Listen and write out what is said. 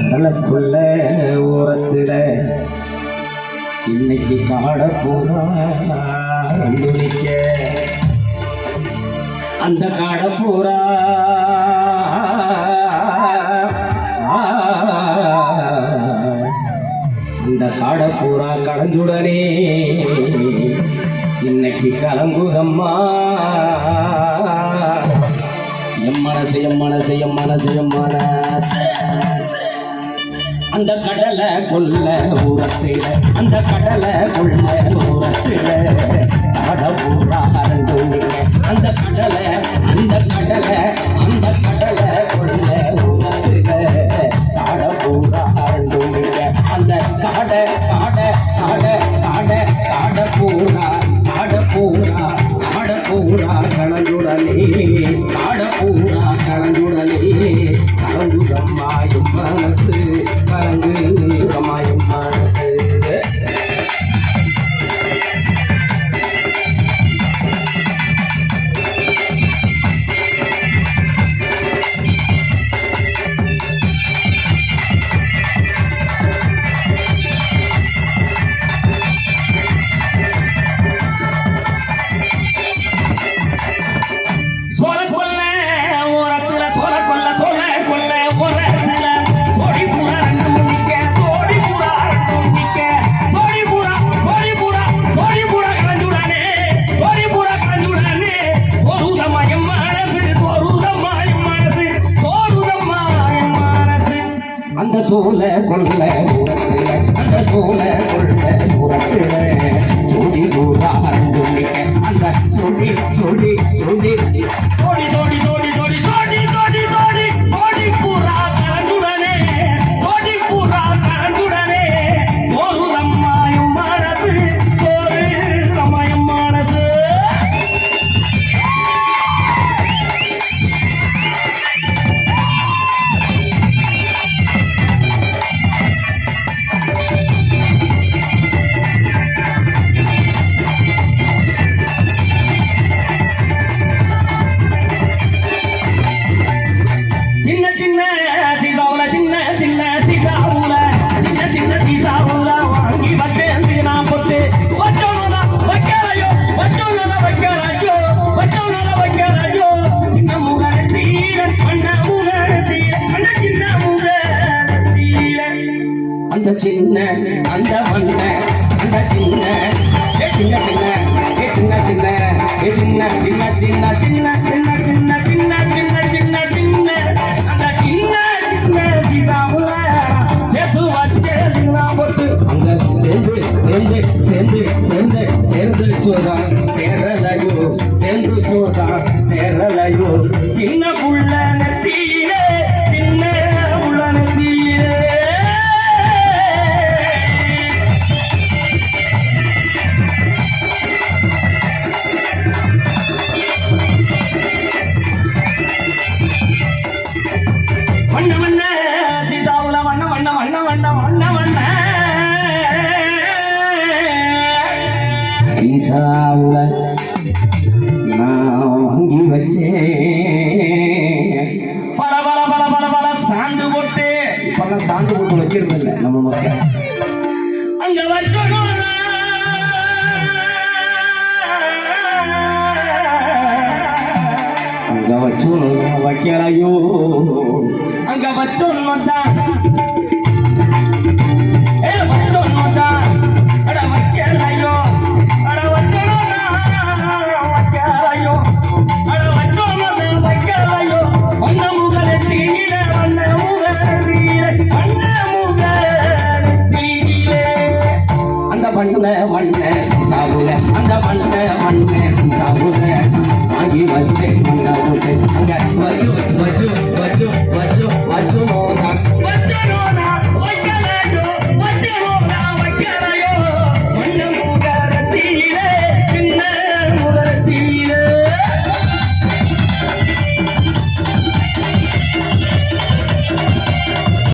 கடலுக்குள்ள ஓரத்துல இன்னைக்கு காட பூரா நிக்க அந்த காட பூரா அந்த காட பூரா கலந்துடனே இன்னைக்கு கலங்குதம்மா எம் மனசு எம் மனசு எம் மனசு எம் மனசு அந்த கடலை கொல்ல ஊரத்தில அந்த கடலை கொள்ள ஊரத்தில காட பூரா கலந்துங்க அந்த கடலை அந்த கடலை அந்த கடலை கொள்ள ஊரத்தில காட பூரா கலந்துங்க அந்த காட காட காட காட காட பூரா காட பூரா காட பூரா கலந்துடனே காட பூரா கலந்துடனே கலந்துடம்மாயும் மனசு கலந்து நீக்கமாயும் மனசு அந்த சோல கொல்ல உரத்துல அந்த சோல கொல்ல உரத்துல சோடி பூரா அருந்துமிக்க அந்த சோடி சோடி சோடி சோடி சோடி சோடி சோடி சோடி சோடி சோடி சோடி பூரா கலந்துடனே சோடி பூரா கலந்துடனே சோறு அம்மாயும் மனசு சோறு அம்மாயும் மனசு அந்த சின்ன அந்த மண்ண அந்த சின்ன சின்ன சின்ன சின்ன சின்ன சின்ன சின்ன சின்ன சின்ன சின்ன சின்ன சின்ன சின்ன சின்ன அந்த சின்ன சின்ன சீதாவுல சேர்த்து வச்சேன்னா போட்டு அங்க சேர்ந்து சேர்ந்து சேர்ந்து சேர்ந்து சேர்ந்து சோதா சேரலையோ சேர்ந்து சோதா சேரலையோ சின்ன புள்ள நெத்தியிலே சின்ன புள்ள நெத்தியிலே வண்ண வண்ண சீதாவுல வண்ண வண்ண வண்ண வண்ண வண்ண வண்ண சீசாவுல நான் வாங்கி வச்சேன் பல பல பல பல பல சாந்து போட்டு இப்பெல்லாம் சாந்து போட்டு வைக்கிறது இல்லை நம்ம மக்கள் அங்க வைக்கணும் அங்க வச்சோம் வைக்கலையோ அங்க வச்சோம் தான் வச்சோம் தான் அட வைக்கலையோ அட வச்சோம் வைக்கலையோ அட வச்சோம் வைக்கலையோ வண்ண முகத்திலே வண்ண முகத்திலே வண்ண முகத்திலே அந்த வண்ண வண்ண சாவுல அந்த வண்ண வண்ண சாவுல வாங்கி வச்சேன் அங்க வச்சு